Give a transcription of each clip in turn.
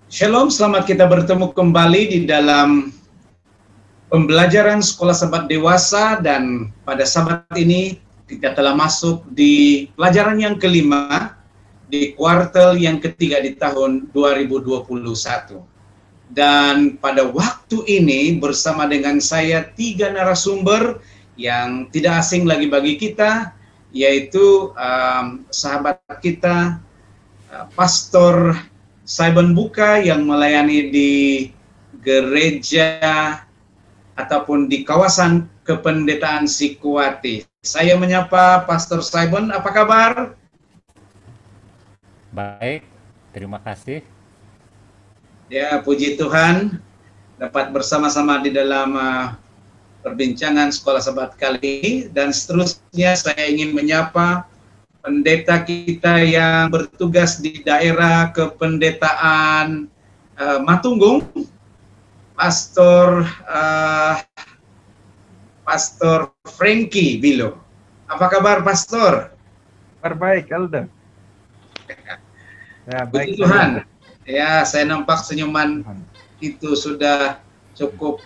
Shalom, selamat kita bertemu kembali di dalam pembelajaran Sekolah Sahabat Dewasa, dan pada Sabat ini kita telah masuk di pelajaran yang kelima di kuartal yang ketiga di tahun 2021. Dan pada waktu ini bersama dengan saya 3 narasumber yang tidak asing lagi bagi kita, yaitu sahabat kita Pastor Simon Buka yang melayani di gereja ataupun di kawasan kependetaan Sikuati. Saya menyapa Pastor Simon, apa kabar? Baik, terima kasih. Ya, puji Tuhan dapat bersama-sama di dalam perbincangan Sekolah Sahabat kali ini. Dan seterusnya saya ingin menyapa pendeta kita yang bertugas di daerah kependetaan Matunggung, Pastor Frankie Bilo. Apa kabar, Pastor? Kabar baik, Elda. Ya, baik Tuhan. Ya, saya nampak senyuman itu sudah cukup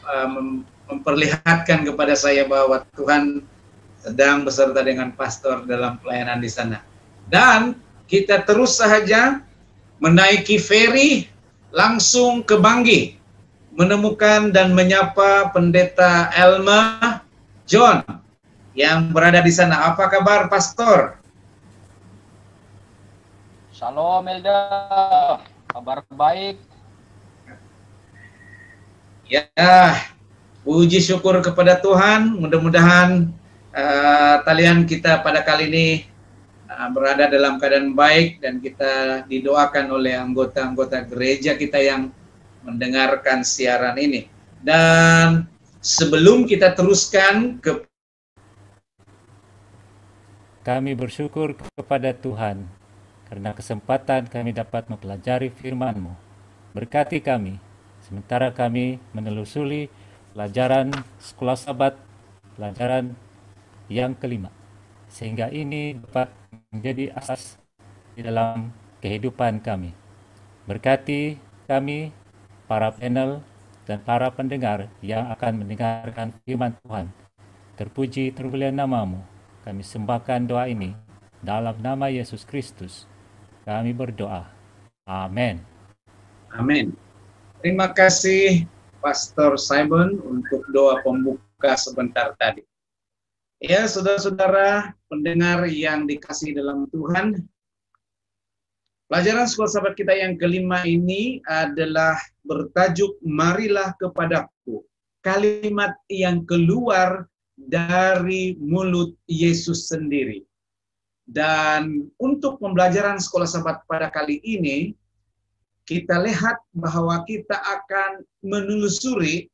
memperlihatkan kepada saya bahwa Tuhan sedang beserta dengan pastor dalam pelayanan di sana. Dan kita terus saja menaiki feri langsung ke Banggi, menemukan dan menyapa Pendeta Elma John yang berada di sana. Apa kabar, Pastor? Shalom, Elda. Kabar baik. Ya, puji syukur kepada Tuhan. Mudah-mudahan talian kita pada kali ini berada dalam keadaan baik, dan kita didoakan oleh anggota-anggota gereja kita yang mendengarkan siaran ini. Dan sebelum kita teruskan Kami bersyukur kepada Tuhan karena kesempatan kami dapat mempelajari firman-Mu. Berkati kami sementara kami menelusuri pelajaran Sekolah Sahabat, pelajaran yang kelima, sehingga ini dapat menjadi asas di dalam kehidupan kami. Berkati kami, para panel dan para pendengar yang akan mendengarkan firman Tuhan. Terpuji termulia nama-Mu. Kami sembahkan doa ini dalam nama Yesus Kristus. Kami berdoa. Amin. Amin. Terima kasih Pastor Simon untuk doa pembuka sebentar tadi. Ya, saudara-saudara pendengar yang dikasihi dalam Tuhan, pelajaran Sekolah Sahabat kita yang kelima ini adalah bertajuk Marilah Kepadaku, kalimat yang keluar dari mulut Yesus sendiri. Dan untuk pembelajaran Sekolah Sahabat pada kali ini, kita lihat bahwa kita akan menelusuri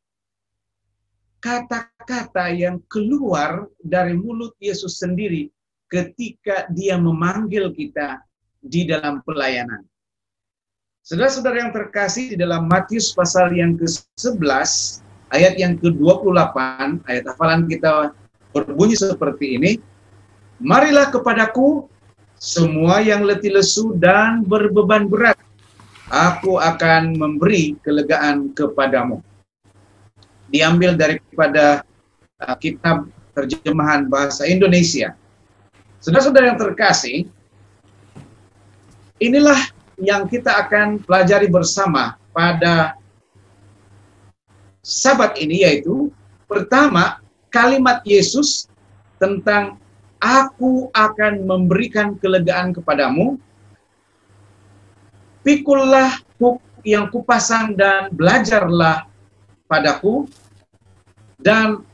kata-kata yang keluar dari mulut Yesus sendiri ketika Dia memanggil kita di dalam pelayanan. Saudara-saudara yang terkasih, di dalam Matius pasal yang ke-11, ayat yang ke-28, ayat hafalan kita berbunyi seperti ini. Marilah kepadaku semua yang letih lesu dan berbeban berat, aku akan memberi kelegaan kepadamu. Diambil daripada kitab terjemahan bahasa Indonesia. Saudara-saudara yang terkasih, inilah yang kita akan pelajari bersama pada Sabat ini, yaitu pertama, kalimat Yesus tentang aku akan memberikan kelegaan kepadamu. Pikullah yang kupasang dan belajarlah padaku, dan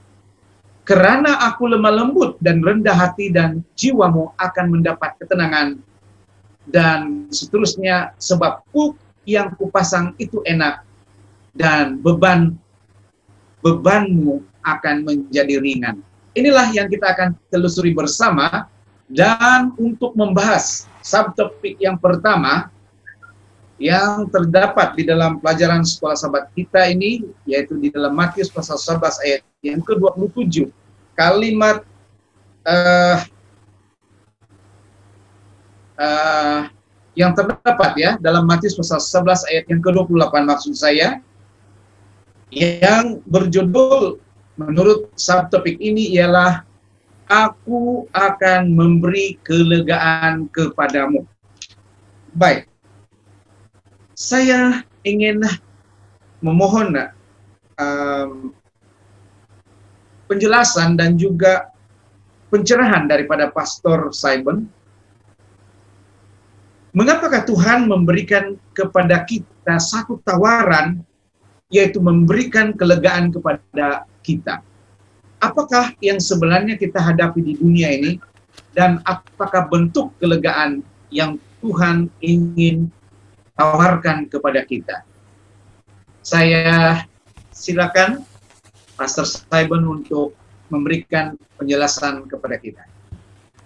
kerana aku lemah lembut dan rendah hati, dan jiwamu akan mendapat ketenangan. Dan seterusnya, sebab yang kupasang itu enak, dan bebanmu akan menjadi ringan. Inilah yang kita akan telusuri bersama. Dan untuk membahas subtopik yang pertama yang terdapat di dalam pelajaran Sekolah Sahabat kita ini, yaitu di dalam Matius pasal 11 ayat yang ke-27, kalimat yang terdapat ya dalam Matius pasal 11 ayat yang ke-28 maksud saya, yang berjudul menurut subtopik ini ialah Aku akan memberi kelegaan kepadamu. Baik, saya ingin memohon penjelasan dan juga pencerahan daripada Pastor Simon. Mengapakah Tuhan memberikan kepada kita satu tawaran, yaitu memberikan kelegaan kepada kita? Apakah yang sebenarnya kita hadapi di dunia ini, dan apakah bentuk kelegaan yang Tuhan ingin tawarkan kepada kita? Saya silakan Pastor Simon untuk memberikan penjelasan kepada kita.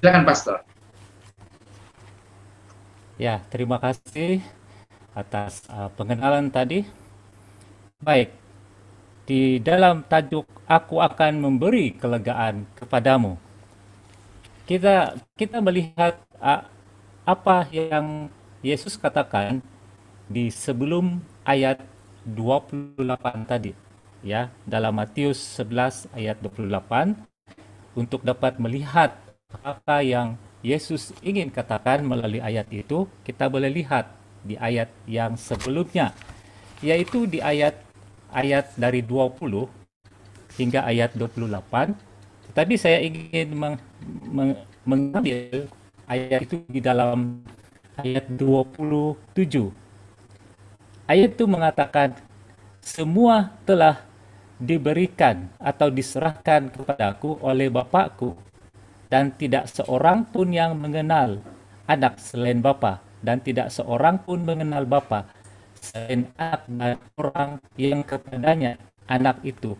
Silakan Pastor. Ya, terima kasih atas pengenalan tadi. Baik, di dalam tajuk Aku akan memberi kelegaan kepadamu, kita melihat apa yang Yesus katakan di sebelum ayat 28 tadi, ya, dalam Matius 11 ayat 28. Untuk dapat melihat apa yang Yesus ingin katakan melalui ayat itu, kita boleh lihat di ayat yang sebelumnya, yaitu di ayat dari 20 hingga ayat 28. Tetapi saya ingin mengambil ayat itu di dalam ayat 27. Ayat itu mengatakan, semua telah diberikan atau diserahkan kepadaku oleh Bapakku, dan tidak seorang pun yang mengenal anak selain Bapa, dan tidak seorang pun mengenal Bapa selain anak dan orang yang kepadanya anak itu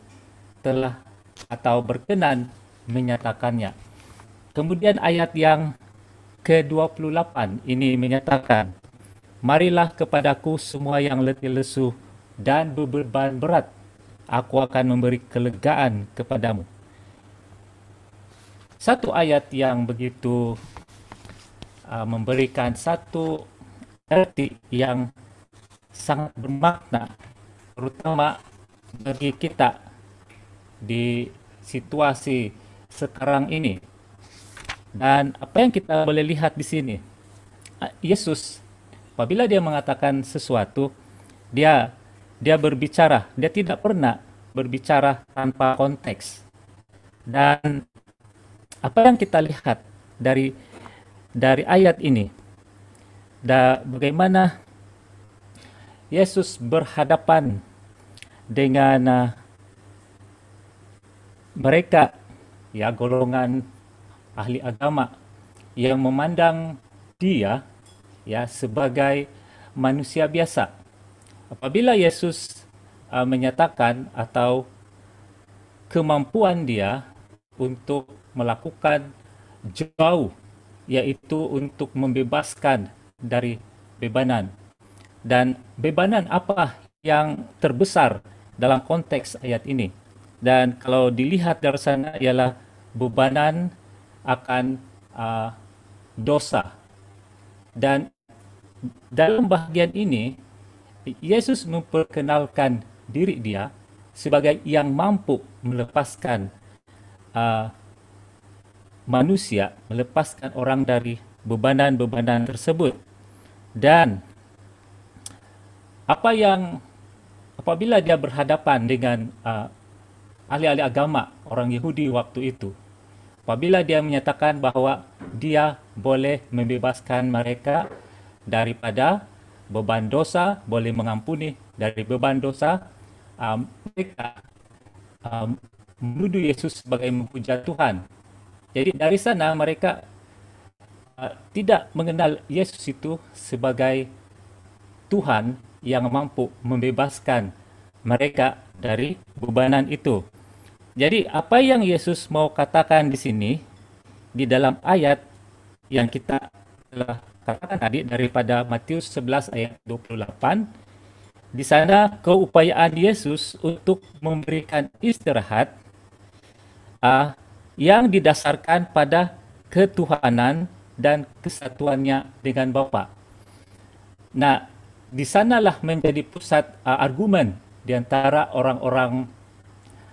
telah atau berkenan menyatakannya. Kemudian ayat yang ke-28 ini menyatakan, marilah kepadaku semua yang letih lesu dan beban berat, aku akan memberi kelegaan kepadamu. Satu ayat yang begitu memberikan satu arti yang sangat bermakna, terutama bagi kita di situasi sekarang ini. Dan apa yang kita boleh lihat di sini, Yesus apabila dia mengatakan sesuatu, dia berbicara, dia tidak pernah berbicara tanpa konteks. Dan apa yang kita lihat dari ayat ini, bagaimana Yesus berhadapan dengan mereka, ya, golongan ahli agama yang memandang dia, ya, sebagai manusia biasa. Apabila Yesus menyatakan atau kemampuan dia untuk melakukan jauh, yaitu untuk membebaskan dari bebanan. Dan bebanan apa yang terbesar dalam konteks ayat ini? Dan kalau dilihat dari sana ialah bebanan akan dosa. Dan dalam bahagian ini, Yesus memperkenalkan diri dia sebagai yang mampu melepaskan manusia, melepaskan orang dari bebanan-bebanan tersebut. Dan apabila dia berhadapan dengan ahli-ahli agama orang Yahudi waktu itu, apabila dia menyatakan bahwa dia boleh membebaskan mereka daripada beban dosa, boleh mengampuni dari beban dosa, mereka menuduh Yesus sebagai memuja Tuhan. Jadi dari sana mereka tidak mengenal Yesus itu sebagai Tuhan yang mampu membebaskan mereka dari bebanan itu. Jadi apa yang Yesus mau katakan di sini, di dalam ayat yang kita telah katakan tadi daripada Matius 11 ayat 28, di sana keupayaan Yesus untuk memberikan istirahat yang didasarkan pada ketuhanan dan kesatuannya dengan Bapa. Nah, di sanalah menjadi pusat argumen di antara orang-orang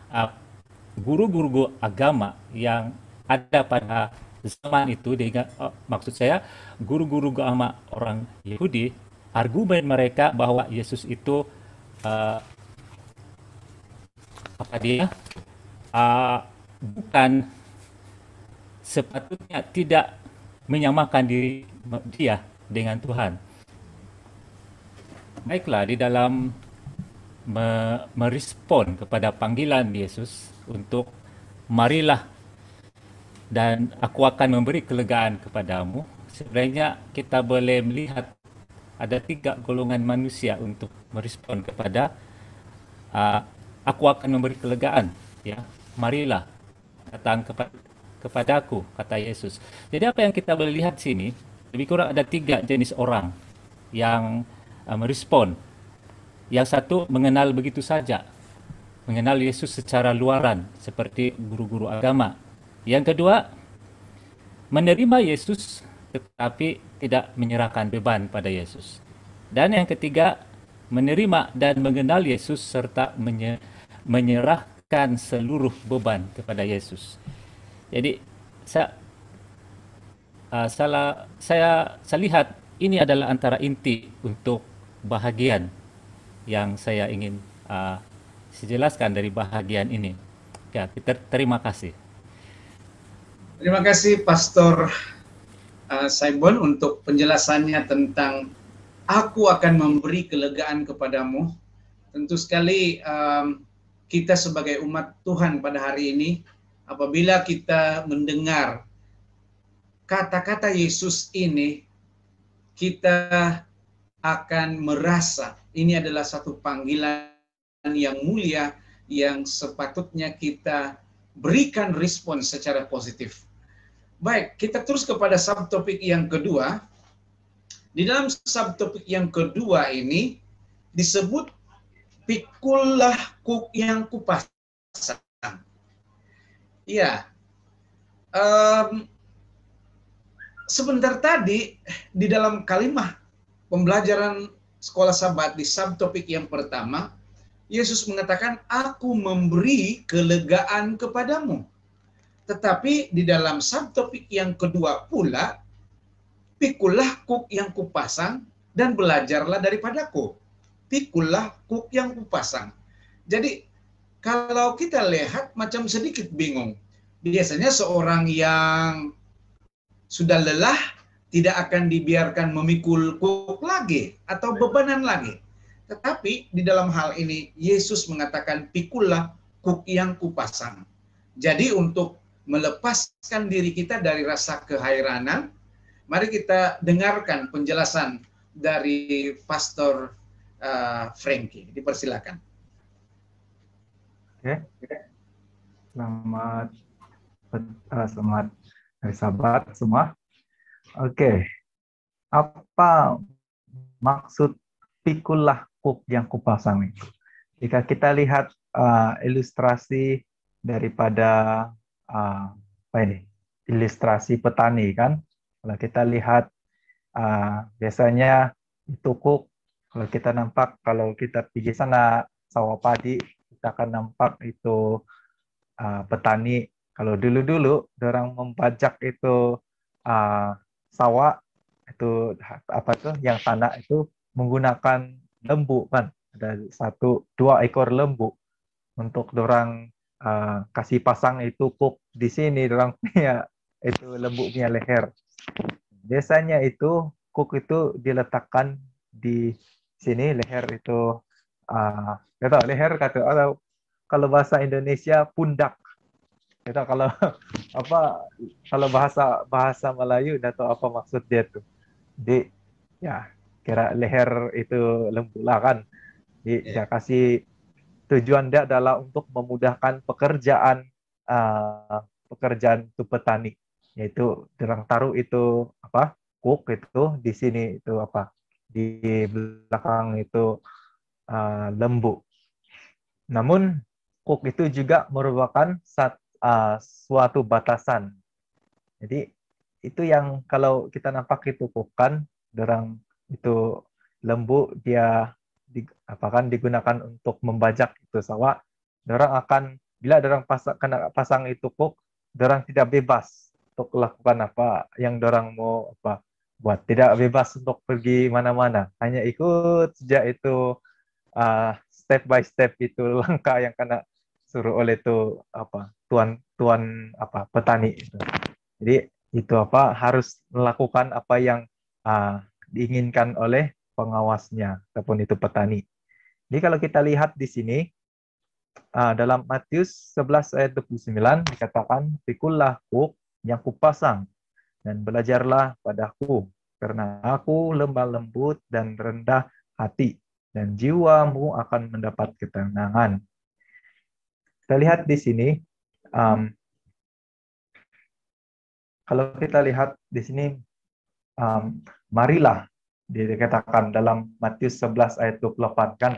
uh, guru-guru agama yang ada pada zaman itu. Maksud saya guru-guru agama orang Yahudi, argumen mereka bahwa Yesus itu uh, apa dia bukan sepatutnya tidak menyamakan diri dia dengan Tuhan. Baiklah, di dalam merespon kepada panggilan Yesus untuk marilah dan aku akan memberi kelegaan kepadamu, sebenarnya kita boleh melihat ada 3 golongan manusia untuk merespon kepada aku akan memberi kelegaan, ya. Marilah datang kepadaku, kata Yesus. Jadi apa yang kita boleh lihat sini, lebih kurang ada 3 jenis orang yang merespon. Yang satu mengenal begitu saja, mengenal Yesus secara luaran seperti guru-guru agama. Yang kedua, menerima Yesus tetapi tidak menyerahkan beban pada Yesus. Dan yang ketiga, menerima dan mengenal Yesus serta menyerahkan seluruh beban kepada Yesus. Jadi saya lihat ini adalah antara inti untuk bahagian yang saya ingin jelaskan dari bahagian ini. Ya, terima kasih. Terima kasih Pastor Simon untuk penjelasannya tentang aku akan memberi kelegaan kepadamu. Tentu sekali kita sebagai umat Tuhan pada hari ini, apabila kita mendengar kata-kata Yesus ini, kita akan merasa ini adalah satu panggilan yang mulia yang sepatutnya kita berikan respon secara positif. Baik, kita terus kepada subtopik yang kedua. Di dalam subtopik yang kedua ini disebut pikullah kuk yang kupasang. Ya, sebentar tadi di dalam kalimat pembelajaran sekolah Sabat di subtopik yang pertama, Yesus mengatakan, aku memberi kelegaan kepadamu. Tetapi di dalam subtopik yang kedua pula, pikullah kuk yang kupasang dan belajarlah daripadaku. Pikullah kuk yang kupasang. Jadi kalau kita lihat macam sedikit bingung. Biasanya seorang yang sudah lelah tidak akan dibiarkan memikul kuk lagi atau bebanan lagi. Tetapi di dalam hal ini Yesus mengatakan pikullah kuk yang kupasang. Jadi untuk melepaskan diri kita dari rasa kehairanan, mari kita dengarkan penjelasan dari Pastor Frankie. Dipersilakan. Oke. Selamat hari Sabat semua. Oke. Apa maksud pikullah kuk yang kupasang itu? Jika kita lihat ilustrasi daripada ilustrasi petani kan, kalau kita lihat biasanya itu kuk, kalau kita nampak, kalau kita pergi sana sawah padi, kita akan nampak itu petani. Kalau dulu-dulu orang membajak itu sawah itu apa tuh yang tanah itu menggunakan lembu kan, ada 1-2 ekor lembu untuk dorang kasih pasang itu kuk di sini, dorang punya itu lembu punya leher. Biasanya itu kuk itu diletakkan di sini, leher itu leher kata, atau kalau bahasa Indonesia pundak. Kita kalau apa, kalau bahasa Melayu nggak tahu apa maksud dia tuh. Di ya kira leher itu lembu lah kan. Dia kasih tujuan dia adalah untuk memudahkan pekerjaan itu petani, yaitu dorang taruh itu apa, kuk itu di sini itu apa, di belakang itu lembu. Namun kuk itu juga merupakan suatu batasan. Jadi itu yang kalau kita nampak itu kuk kan, dorang itu lembu dia digunakan untuk membajak itu sawah, orang akan bila orang pasang itu kuk, orang tidak bebas untuk melakukan apa yang orang mau buat, tidak bebas untuk pergi mana-mana, hanya ikut saja itu step by step itu langkah yang kena suruh oleh itu tuan petani itu. Jadi itu harus melakukan apa yang diinginkan oleh pengawasnya ataupun itu petani. Jadi kalau kita lihat di sini dalam Matius 11 ayat 29 dikatakan, "Pikulah kuk yang kupasang dan belajarlah padaku, karena aku lemah lembut dan rendah hati, dan jiwamu akan mendapat ketenangan." Kita lihat di sini, kalau kita lihat di sini, marilah dikatakan dalam Matius 11 ayat 28 kan,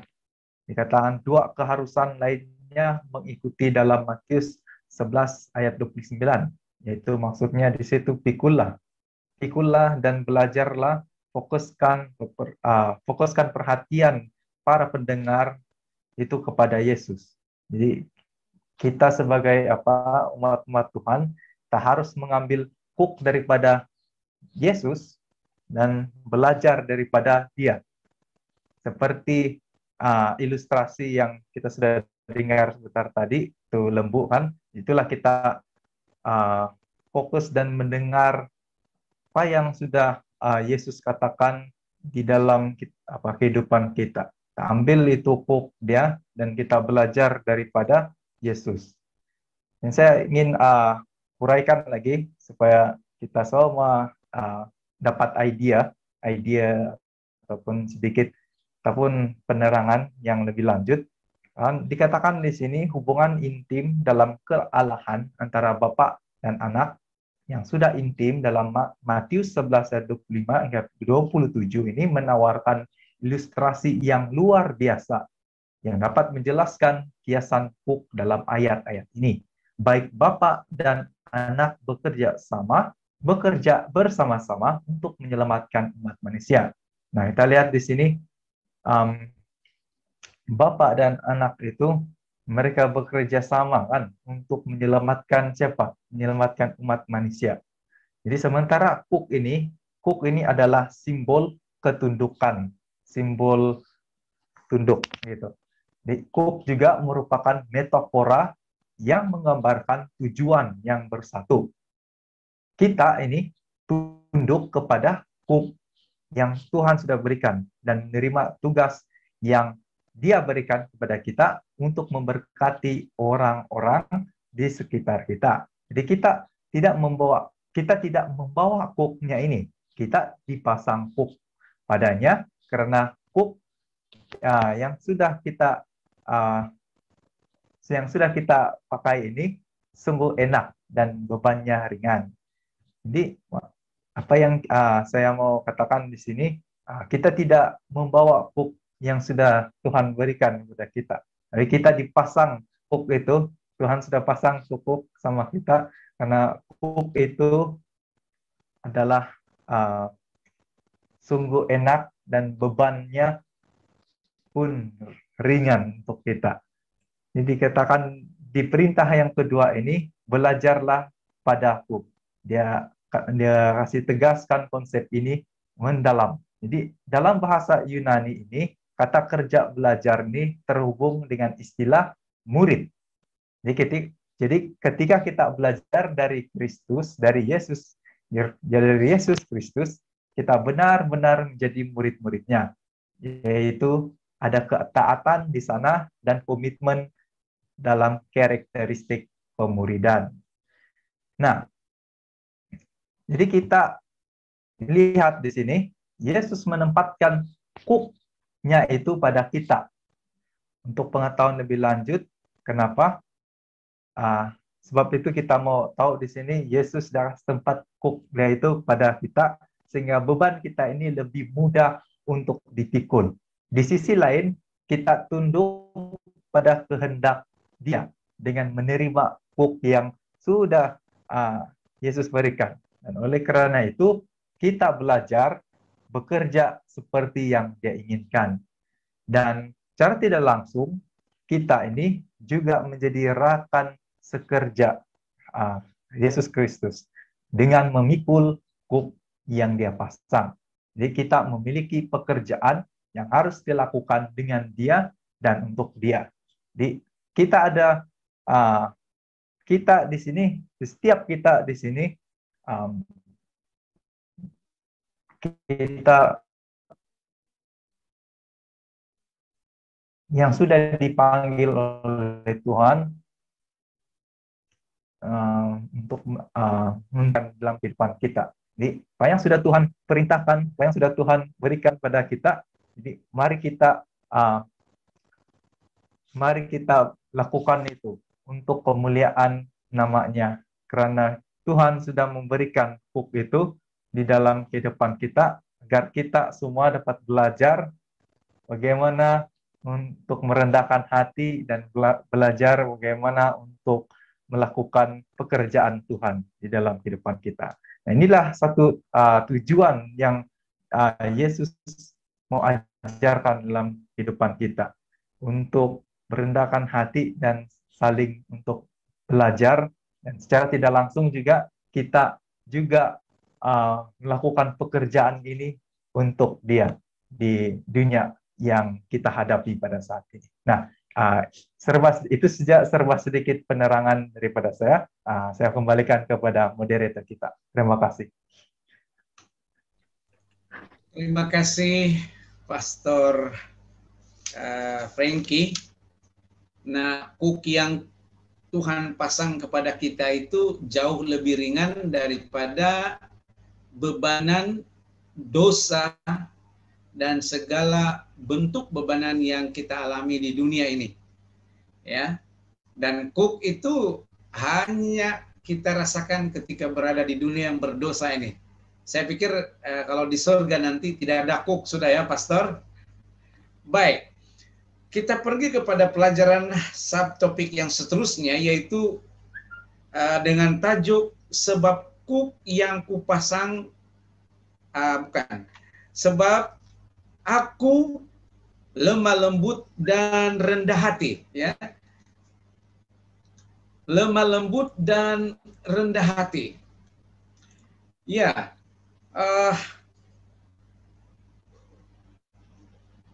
dikatakan dua keharusan lainnya mengikuti dalam Matius 11 ayat 29, yaitu maksudnya di situ pikulah dan belajarlah, fokuskan perhatian para pendengar itu kepada Yesus. Jadi kita sebagai umat Tuhan, kita harus mengambil kuk daripada Yesus dan belajar daripada Dia. Seperti ilustrasi yang kita sudah dengar sebentar tadi, itu lembu kan, itulah kita fokus dan mendengar apa yang sudah Yesus katakan di dalam kehidupan kita. Kita ambil itu kuk Dia dan kita belajar daripada Yesus. Dan saya ingin uraikan lagi supaya kita semua dapat ide ataupun sedikit ataupun penerangan yang lebih lanjut. Dikatakan di sini hubungan intim dalam kealahan antara Bapa dan Anak yang sudah intim dalam Matius 11 ayat 25 hingga 27 ini menawarkan ilustrasi yang luar biasa yang dapat menjelaskan kiasan kuk dalam ayat-ayat ini. Baik Bapa dan Anak bekerja bersama-sama untuk menyelamatkan umat manusia. Nah, kita lihat di sini Bapa dan Anak itu mereka bekerja sama kan untuk menyelamatkan siapa? Menyelamatkan umat manusia. Jadi sementara kuk ini adalah simbol ketundukan, simbol tunduk gitu. Jadi kuk juga merupakan metafora yang menggambarkan tujuan yang bersatu. Kita ini tunduk kepada kuk yang Tuhan sudah berikan dan menerima tugas yang Dia berikan kepada kita untuk memberkati orang-orang di sekitar kita. Jadi kita tidak membawa kuknya ini. Kita dipasang kuk padanya karena kuk yang sudah kita pakai ini sungguh enak dan bebannya ringan. Jadi apa yang saya mau katakan di sini, kita tidak membawa kuk yang sudah Tuhan berikan kepada kita. Jadi kita dipasang kuk itu, Tuhan sudah pasang kuk sama kita, karena kuk itu adalah sungguh enak dan bebannya pun ringan untuk kita. Jadi dikatakan di perintah yang kedua ini, belajarlah padaku. Dia kasih tegaskan konsep ini mendalam. Jadi dalam bahasa Yunani ini, kata kerja belajar ini terhubung dengan istilah murid. Jadi ketika kita belajar dari Kristus, dari Yesus Kristus, kita benar-benar menjadi murid-muridnya. Yaitu ada ketaatan di sana dan komitmen dalam karakteristik pemuridan. Nah, jadi kita lihat di sini, Yesus menempatkan kuknya itu pada kita. Untuk pengetahuan lebih lanjut, kenapa? Sebab itu kita mau tahu di sini, Yesus sudah tempat kuknya itu pada kita, sehingga beban kita ini lebih mudah untuk dipikul. Di sisi lain, kita tunduk pada kehendak Dia dengan menerima kuk yang sudah Yesus berikan. Dan oleh karena itu, kita belajar bekerja seperti yang Dia inginkan. Dan secara tidak langsung, kita ini juga menjadi rakan sekerja Yesus Kristus dengan memikul kuk yang Dia pasang. Jadi kita memiliki pekerjaan yang harus dilakukan dengan Dia dan untuk Dia. Jadi kita ada kita di sini, setiap kita di sini kita yang sudah dipanggil oleh Tuhan untuk dalam kehidupan kita. Jadi, apa yang sudah Tuhan perintahkan, apa yang sudah Tuhan berikan pada kita, jadi mari kita lakukan itu untuk kemuliaan nama-Nya, karena Tuhan sudah memberikan huk itu di dalam kehidupan kita, agar kita semua dapat belajar bagaimana untuk merendahkan hati dan belajar bagaimana untuk melakukan pekerjaan Tuhan di dalam kehidupan kita. Nah, inilah satu tujuan yang Yesus mau ajarkan dalam kehidupan kita, untuk merendahkan hati dan saling untuk belajar, dan secara tidak langsung juga kita juga melakukan pekerjaan ini untuk Dia di dunia yang kita hadapi pada saat ini. Nah, serba sedikit penerangan daripada saya. Saya kembalikan kepada moderator kita. Terima kasih. Terima kasih, Pastor Frankie. Nah, kuk yang Tuhan pasang kepada kita itu jauh lebih ringan daripada bebanan dosa dan segala bentuk bebanan yang kita alami di dunia ini, ya. Dan kuk itu hanya kita rasakan ketika berada di dunia yang berdosa ini. Saya pikir kalau di surga nanti tidak ada kuk, sudah ya, Pastor. Baik, kita pergi kepada pelajaran subtopik yang seterusnya, yaitu dengan tajuk sebab kuk yang kupasang, sebab aku lemah lembut dan rendah hati, ya. Lemah lembut dan rendah hati. Ya,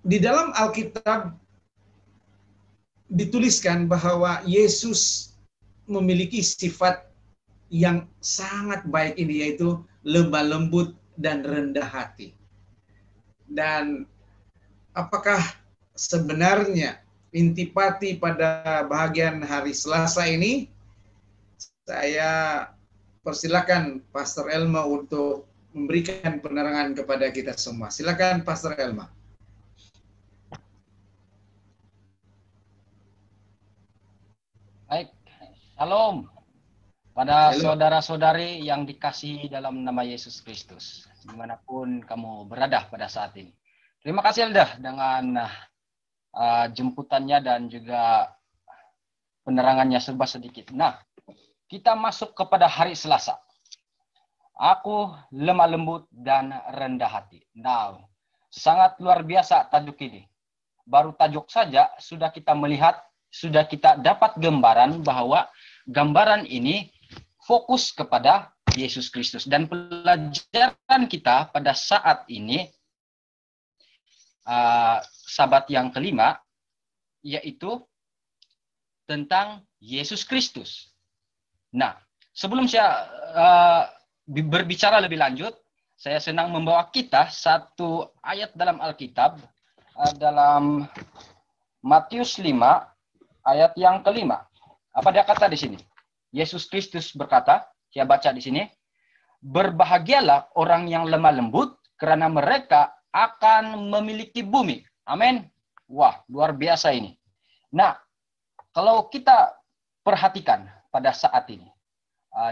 di dalam Alkitab dituliskan bahwa Yesus memiliki sifat yang sangat baik ini, yaitu lemah lembut dan rendah hati. Dan apakah sebenarnya intipati pada bahagian hari Selasa ini? Saya persilakan Pastor Elma untuk memberikan penerangan kepada kita semua. Silakan Pastor Elma. Baik, shalom pada saudara-saudari yang dikasihi dalam nama Yesus Kristus, dimanapun kamu berada pada saat ini. Terima kasih Elda dengan jemputannya dan juga penerangannya serba sedikit. Nah, kita masuk kepada hari Selasa. Aku lemah lembut dan rendah hati. Nah, sangat luar biasa tajuk ini. Baru tajuk saja sudah kita melihat, sudah kita dapat gambaran bahwa gambaran ini fokus kepada Yesus Kristus. Dan pelajaran kita pada saat ini, Sabat yang kelima, yaitu tentang Yesus Kristus. Nah, sebelum saya berbicara lebih lanjut, saya senang membawa kita satu ayat dalam Alkitab, dalam Matius 5, ayat yang kelima. Apa dia kata di sini? Yesus Kristus berkata, saya baca di sini, berbahagialah orang yang lemah lembut, karena mereka akan memiliki bumi. Amin. Wah, luar biasa ini. Nah, kalau kita perhatikan pada saat ini,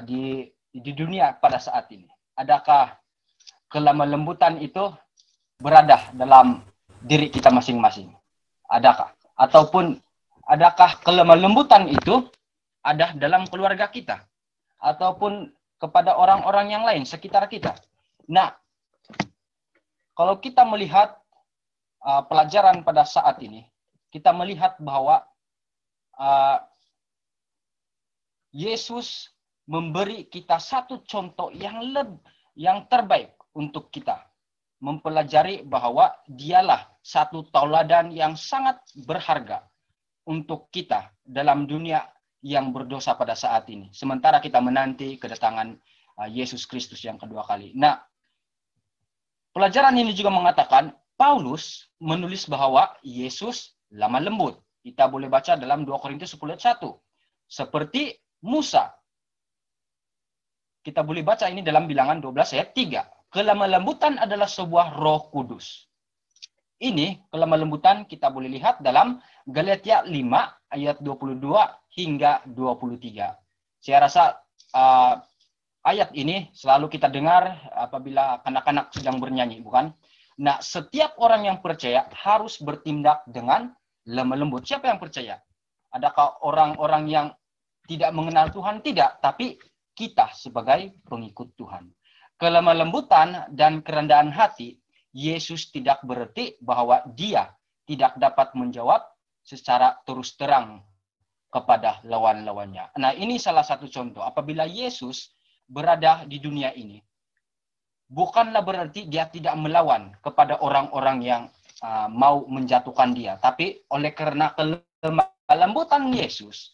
di dunia pada saat ini, adakah kelemah lembutan itu berada dalam diri kita masing-masing? Adakah? Ataupun adakah kelemah lembutan itu ada dalam keluarga kita? Ataupun kepada orang-orang yang lain sekitar kita? Nah, kalau kita melihat pelajaran pada saat ini, kita melihat bahwa Yesus memberi kita satu contoh yang terbaik untuk kita. Mempelajari bahwa dialah satu tauladan yang sangat berharga untuk kita dalam dunia yang berdosa pada saat ini. Sementara kita menanti kedatangan Yesus Kristus yang kedua kali. Nah, pelajaran ini juga mengatakan, Paulus menulis bahwa Yesus lemah lembut. Kita boleh baca dalam 2 Korintus 10:1. Seperti Musa. Kita boleh baca ini dalam Bilangan 12 ayat 3. Kelemah lembutan adalah sebuah roh kudus. Ini kelemah lembutan kita boleh lihat dalam Galatia 5 ayat 22 hingga 23. Saya rasa ayat ini selalu kita dengar apabila kanak-kanak sedang bernyanyi, bukan? Nah, setiap orang yang percaya harus bertindak dengan lemah lembut. Siapa yang percaya? Adakah orang-orang yang tidak mengenal Tuhan? Tidak, tapi kita sebagai pengikut Tuhan. Kelemah lembutan dan kerendahan hati, Yesus tidak berarti bahwa dia tidak dapat menjawab secara terus terang kepada lawan-lawannya. Nah, ini salah satu contoh. Apabila Yesus berada di dunia ini, bukanlah berarti dia tidak melawan kepada orang-orang yang mau menjatuhkan dia. Tapi oleh karena kelemah lembutan Yesus,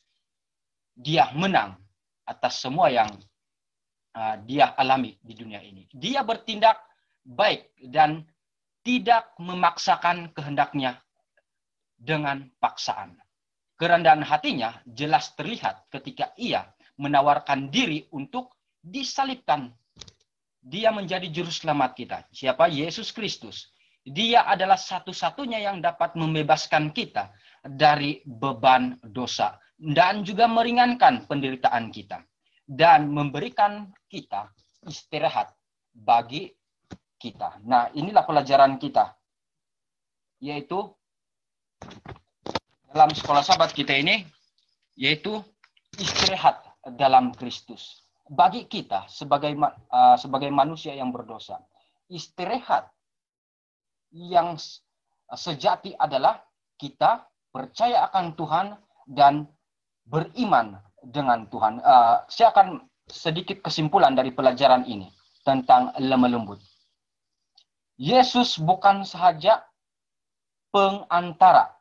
dia menang atas semua yang dia alami di dunia ini. Dia bertindak baik dan tidak memaksakan kehendaknya dengan paksaan. Kerendahan hatinya jelas terlihat ketika ia menawarkan diri untuk disalibkan. Dia menjadi juru selamat kita. Siapa? Yesus Kristus. Dia adalah satu-satunya yang dapat membebaskan kita dari beban dosa dan juga meringankan penderitaan kita dan memberikan kita istirahat bagi kita. Nah, inilah pelajaran kita, yaitu dalam sekolah sahabat kita ini, yaitu istirahat dalam Kristus. Bagi kita sebagai manusia yang berdosa, istirahat yang sejati adalah kita percaya akan Tuhan dan beriman dengan Tuhan. Saya akan sedikit kesimpulan dari pelajaran ini tentang lemah lembut. Yesus bukan sahaja pengantara,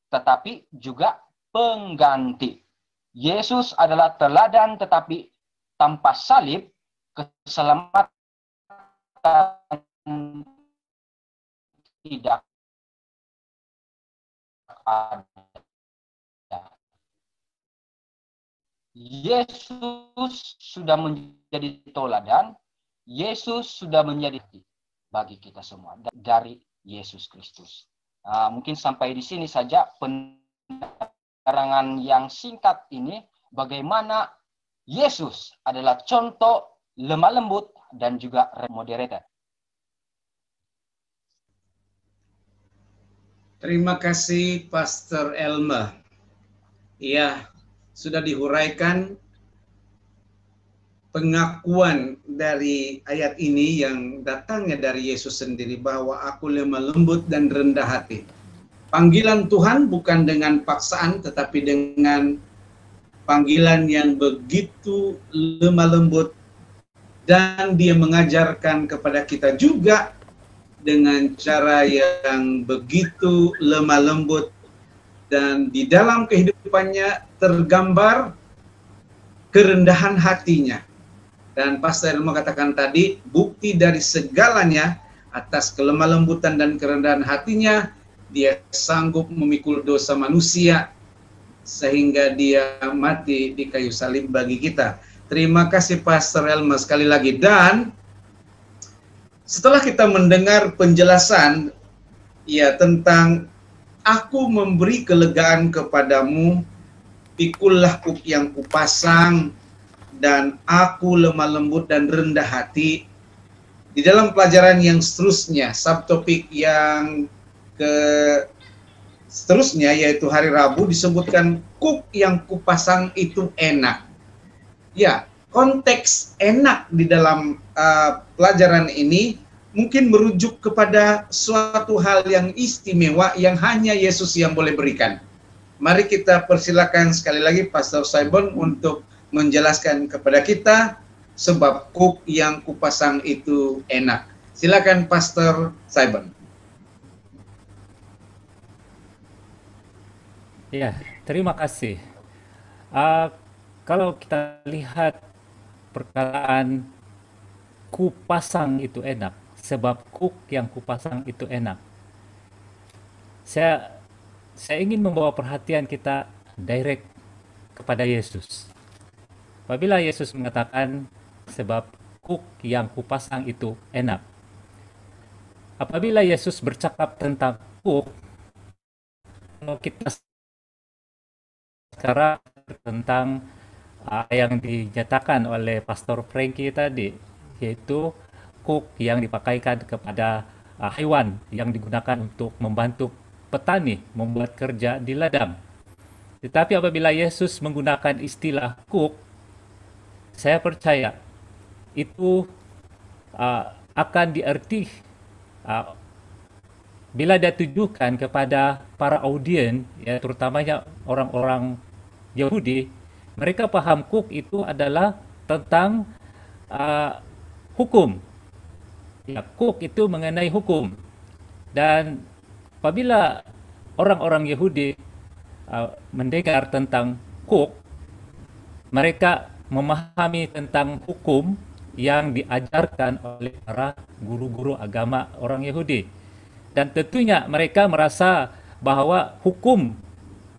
tetapi juga pengganti. Yesus adalah teladan, tetapi tanpa salib, keselamatan tidak ada. Yesus sudah menjadi teladan, Yesus sudah menjadi bagi kita semua dari Yesus Kristus. Mungkin sampai di sini saja penerangan yang singkat ini, bagaimana Yesus adalah contoh lemah lembut dan juga moderator. Terima kasih Pastor Elma. Ya, sudah dihuraikan pengakuan dari ayat ini yang datangnya dari Yesus sendiri bahwa aku lemah lembut dan rendah hati. Panggilan Tuhan bukan dengan paksaan tetapi dengan panggilan yang begitu lemah lembut, dan dia mengajarkan kepada kita juga dengan cara yang begitu lemah lembut, dan di dalam kehidupannya tergambar kerendahan hatinya. Dan Pastor Elmo katakan tadi, bukti dari segalanya atas kelemah lembutan dan kerendahan hatinya, dia sanggup memikul dosa manusia sehingga dia mati di kayu salib bagi kita. Terima kasih Pastor Elmo sekali lagi. Dan setelah kita mendengar penjelasan ya tentang aku memberi kelegaan kepadamu, pikullah kuk yang kupasang, dan aku lemah lembut dan rendah hati. Di dalam pelajaran yang seterusnya, subtopik yang seterusnya yaitu hari Rabu, disebutkan kuk yang kupasang itu enak. Ya, konteks enak di dalam pelajaran ini mungkin merujuk kepada suatu hal yang istimewa yang hanya Yesus yang boleh berikan. Mari kita persilakan sekali lagi Pastor Simon untuk menjelaskan kepada kita sebab kuk yang kupasang itu enak. Silakan Pastor Simon. Ya, terima kasih. Kalau kita lihat perkataan kupasang itu enak, sebab kuk yang kupasang itu enak. Saya ingin membawa perhatian kita direct kepada Yesus. Apabila Yesus mengatakan sebab kuk yang kupasang itu enak. Apabila Yesus bercakap tentang kuk, kita sekarang tentang yang dinyatakan oleh Pastor Frankie tadi, yaitu kuk yang dipakaikan kepada hewan yang digunakan untuk membantu petani membuat kerja di ladang. Tetapi apabila Yesus menggunakan istilah kuk, saya percaya itu akan diarti bila dia tujukan kepada para audien, ya, terutamanya orang-orang Yahudi, mereka paham kuk itu adalah tentang hukum. Ya, kuk itu mengenai hukum. Dan apabila orang-orang Yahudi mendengar tentang kuk, mereka memahami tentang hukum yang diajarkan oleh para guru-guru agama orang Yahudi. Dan tentunya mereka merasa bahwa hukum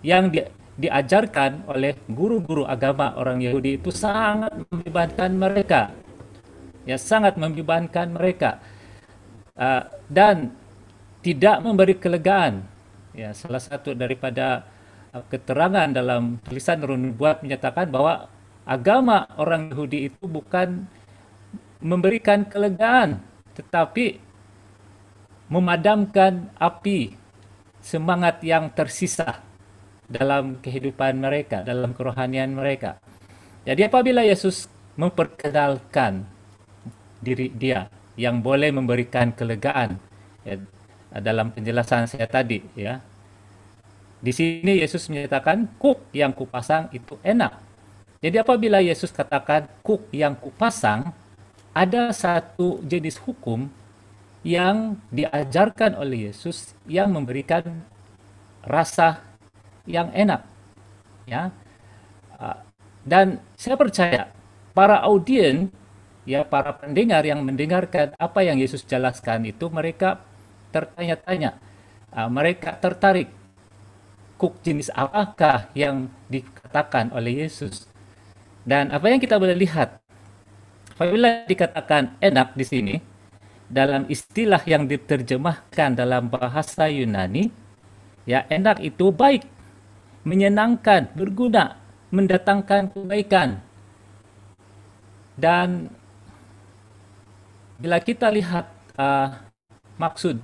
yang diajarkan oleh guru-guru agama orang Yahudi itu sangat membebankan mereka. Ya, sangat membebankan mereka. Dan tidak memberi kelegaan. Ya, salah satu daripada keterangan dalam tulisan Nurul Nubuat menyatakan bahwa agama orang Yahudi itu bukan memberikan kelegaan, tetapi memadamkan api semangat yang tersisa dalam kehidupan mereka, dalam kerohanian mereka. Jadi apabila Yesus memperkenalkan diri dia yang boleh memberikan kelegaan, ya, dalam penjelasan saya tadi, ya, di sini Yesus menyatakan kuk yang kupasang itu enak. Jadi apabila Yesus katakan kuk yang kupasang, ada satu jenis hukum yang diajarkan oleh Yesus yang memberikan rasa yang enak, ya. Dan saya percaya para audien, ya, para pendengar yang mendengarkan apa yang Yesus jelaskan itu, mereka tertanya-tanya, mereka tertarik, kuk jenis apakah yang dikatakan oleh Yesus. Dan apa yang kita boleh lihat, apabila dikatakan enak di sini, dalam istilah yang diterjemahkan dalam bahasa Yunani, ya, enak itu baik, menyenangkan, berguna, mendatangkan kebaikan. Dan bila kita lihat maksud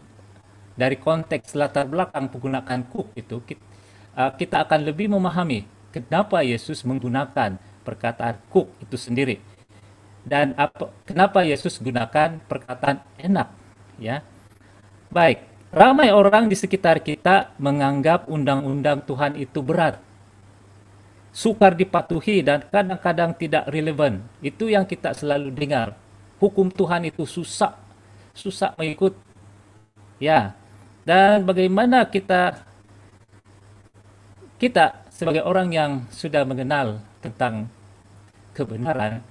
dari konteks latar belakang penggunaan kuk itu, kita akan lebih memahami kenapa Yesus menggunakan perkataan kuk itu sendiri. Dan kenapa Yesus gunakan perkataan enak, ya. Baik, ramai orang di sekitar kita menganggap undang-undang Tuhan itu berat, sukar dipatuhi, dan kadang-kadang tidak relevan. Itu yang kita selalu dengar. Hukum Tuhan itu susah mengikut. Ya. Dan bagaimana kita sebagai orang yang sudah mengenal tentang kebenaran,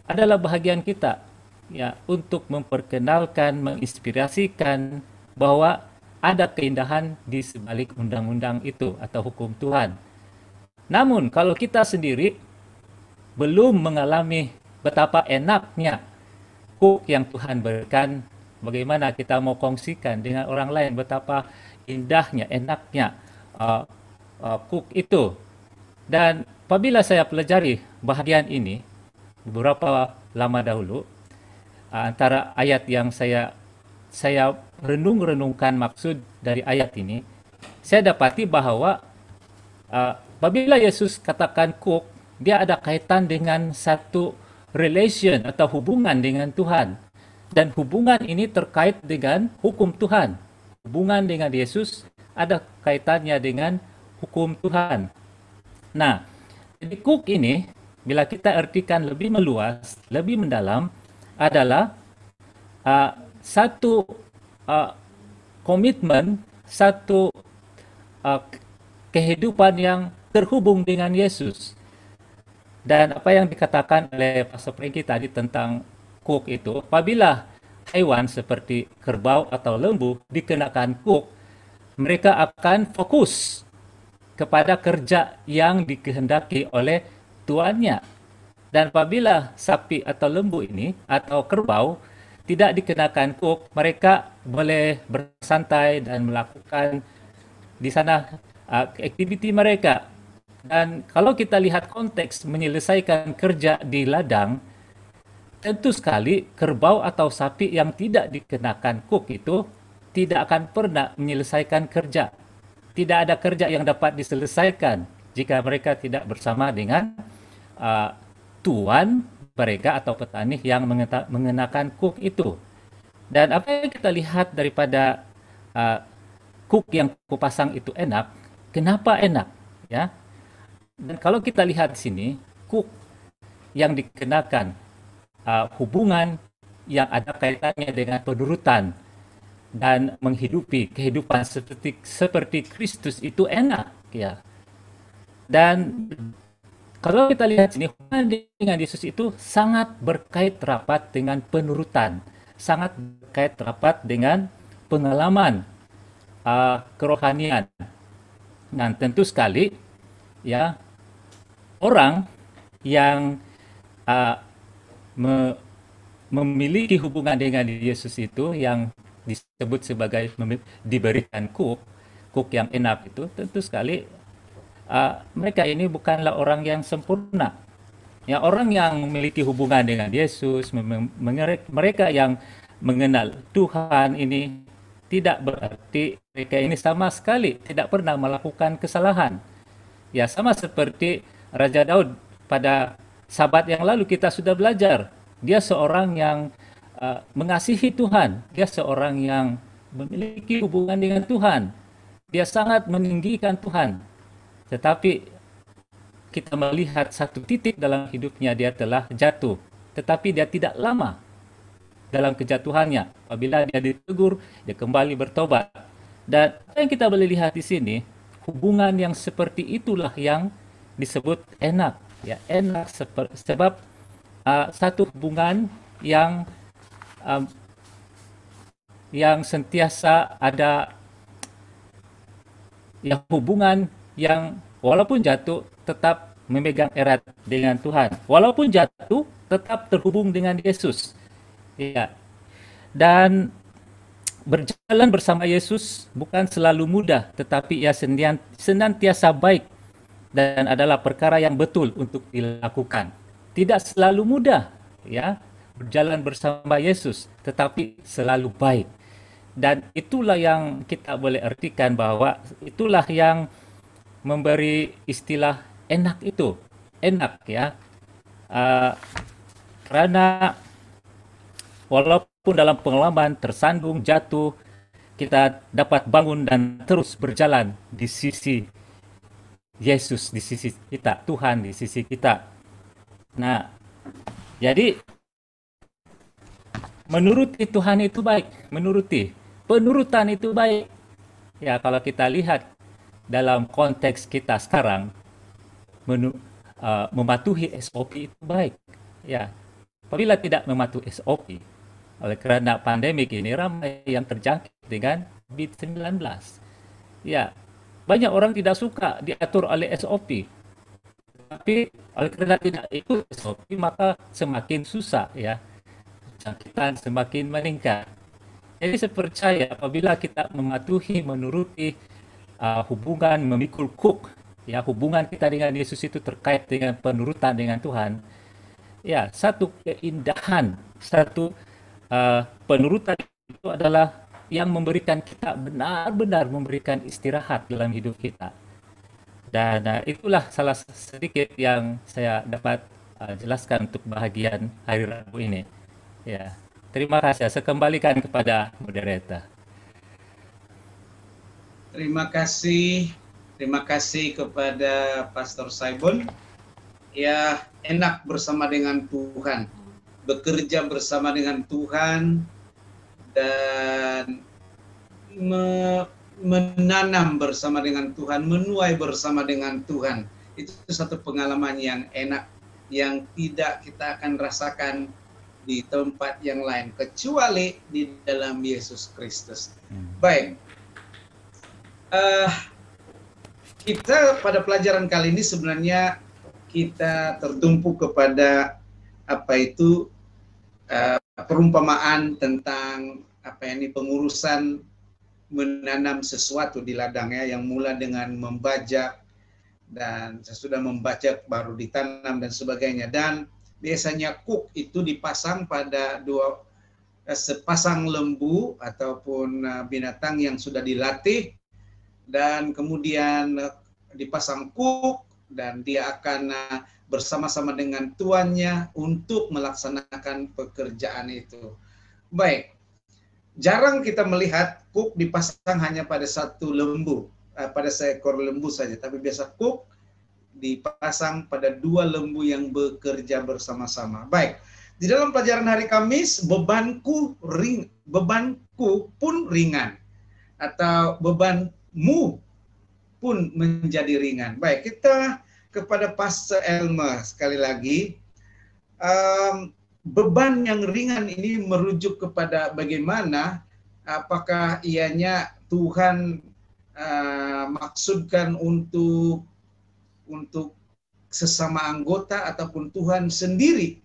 adalah bahagian kita, ya, untuk memperkenalkan, menginspirasikan bahwa ada keindahan di sebalik undang-undang itu atau hukum Tuhan. Namun kalau kita sendiri belum mengalami betapa enaknya kuk yang Tuhan berikan, bagaimana kita mau kongsikan dengan orang lain betapa indahnya, enaknya kuk itu. Dan apabila saya pelajari bahagian ini beberapa lama dahulu, antara ayat yang saya renungkan maksud dari ayat ini, saya dapati bahwa apabila Yesus katakan kuk, dia ada kaitan dengan satu relation atau hubungan dengan Tuhan. Dan hubungan ini terkait dengan hukum Tuhan. Hubungan dengan Yesus ada kaitannya dengan hukum Tuhan. Nah, jadi kuk ini, bila kita artikan lebih meluas, lebih mendalam, adalah satu komitmen, satu kehidupan yang terhubung dengan Yesus. Dan apa yang dikatakan oleh Pastor Franky tadi tentang kuk itu, apabila hewan seperti kerbau atau lembu dikenakan kuk, mereka akan fokus kepada kerja yang dikehendaki oleh tuannya. Dan apabila sapi atau lembu ini atau kerbau tidak dikenakan kuk, mereka boleh bersantai dan melakukan di sana aktiviti mereka. Dan kalau kita lihat konteks menyelesaikan kerja di ladang, tentu sekali kerbau atau sapi yang tidak dikenakan kuk itu tidak akan pernah menyelesaikan kerja. Tidak ada kerja yang dapat diselesaikan jika mereka tidak bersama dengan tuan mereka atau petani yang mengenakan kuk itu. Dan apa yang kita lihat daripada kuk yang kupasang itu enak, kenapa enak? Ya. Dan kalau kita lihat di sini, kuk yang dikenakan hubungan yang ada kaitannya dengan penurutan dan menghidupi kehidupan seperti Kristus itu enak, ya. Dan kalau kita lihat sini, hubungan dengan Yesus itu sangat berkait rapat dengan penurutan, sangat berkait rapat dengan pengalaman kerohanian. Dan tentu sekali, ya, orang yang memiliki hubungan dengan Yesus itu yang disebut sebagai diberikan kuk yang enak itu, tentu sekali mereka ini bukanlah orang yang sempurna. Ya, orang yang memiliki hubungan dengan Yesus, mereka yang mengenal Tuhan ini, tidak berarti mereka ini sama sekali tidak pernah melakukan kesalahan. Ya, sama seperti Raja Daud pada sabat yang lalu kita sudah belajar. Dia seorang yang mengasihi Tuhan. Dia seorang yang memiliki hubungan dengan Tuhan. Dia sangat meninggikan Tuhan. Tetapi kita melihat satu titik dalam hidupnya dia telah jatuh. Tetapi dia tidak lama dalam kejatuhannya. Apabila dia ditegur, dia kembali bertobat. Dan apa yang kita boleh lihat di sini, hubungan yang seperti itulah yang disebut enak, ya, enak sebab satu hubungan yang sentiasa ada, ya, hubungan yang walaupun jatuh tetap memegang erat dengan Tuhan, walaupun jatuh tetap terhubung dengan Yesus, ya. Dan berjalan bersama Yesus bukan selalu mudah, tetapi ia senantiasa baik dan adalah perkara yang betul untuk dilakukan. Tidak selalu mudah, ya, berjalan bersama Yesus, tetapi selalu baik. Dan itulah yang kita boleh artikan bahwa itulah yang memberi istilah enak itu. Enak, ya. Karena walaupun dalam pengalaman tersandung, jatuh, kita dapat bangun dan terus berjalan di sisi Yesus, di sisi kita, Tuhan di sisi kita. Nah, jadi menuruti Tuhan itu baik, penurutan itu baik. Ya, kalau kita lihat dalam konteks kita sekarang, mematuhi SOP itu baik. Ya, apabila tidak mematuhi SOP, oleh karena pandemik ini ramai yang terjangkit dengan COVID-19. Ya, banyak orang tidak suka diatur oleh SOP. Tapi oleh karena tidak ikut SOP, maka semakin susah, ya. Jangkitan semakin meningkat. Jadi saya percaya apabila kita mematuhi, menuruti hubungan, memikul kuk, ya, hubungan kita dengan Yesus itu terkait dengan penurutan dengan Tuhan. Ya, satu keindahan, satu penurutan itu adalah yang memberikan kita benar-benar memberikan istirahat dalam hidup kita. Dan itulah salah sedikit yang saya dapat jelaskan untuk bahagian hari Rabu ini. Ya. Terima kasih. Saya kembalikan kepada moderator. Terima kasih kepada Pastor Saibon. Ya, enak bersama dengan Tuhan, bekerja bersama dengan Tuhan, dan menanam bersama dengan Tuhan, menuai bersama dengan Tuhan. Itu satu pengalaman yang enak, yang tidak kita akan rasakan di tempat yang lain, kecuali di dalam Yesus Kristus. Baik, kita pada pelajaran kali ini sebenarnya kita tertumpu kepada perumpamaan tentang pengurusan menanam sesuatu di ladangnya, yang mula dengan membajak, dan sesudah membajak baru ditanam dan sebagainya. Dan biasanya kuk itu dipasang pada sepasang lembu ataupun binatang yang sudah dilatih, dan kemudian dipasang kuk, dan dia akan bersama-sama dengan tuannya untuk melaksanakan pekerjaan itu. Baik, jarang kita melihat kuk dipasang hanya pada satu lembu, pada seekor lembu saja, tapi biasa kuk dipasang pada dua lembu yang bekerja bersama-sama. Baik, di dalam pelajaran hari Kamis, bebanku pun ringan, atau bebanmu pun menjadi ringan. Baik, kita kepada Pastor Elma sekali lagi. Beban yang ringan ini merujuk kepada bagaimana, apakah ianya Tuhan maksudkan untuk sesama anggota, ataupun Tuhan sendiri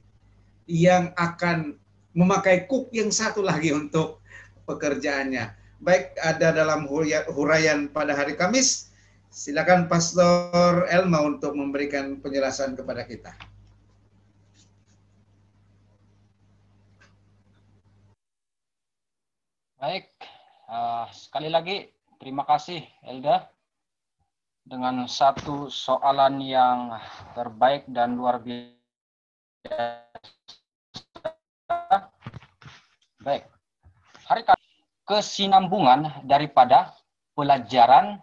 yang akan memakai kuk yang satu lagi untuk pekerjaannya. Baik, ada dalam huraian pada hari Kamis. Silakan Pastor Elma untuk memberikan penjelasan kepada kita. Baik, sekali lagi terima kasih Elda dengan satu soalan yang terbaik dan luar biasa. Baik, hari kesinambungan daripada pelajaran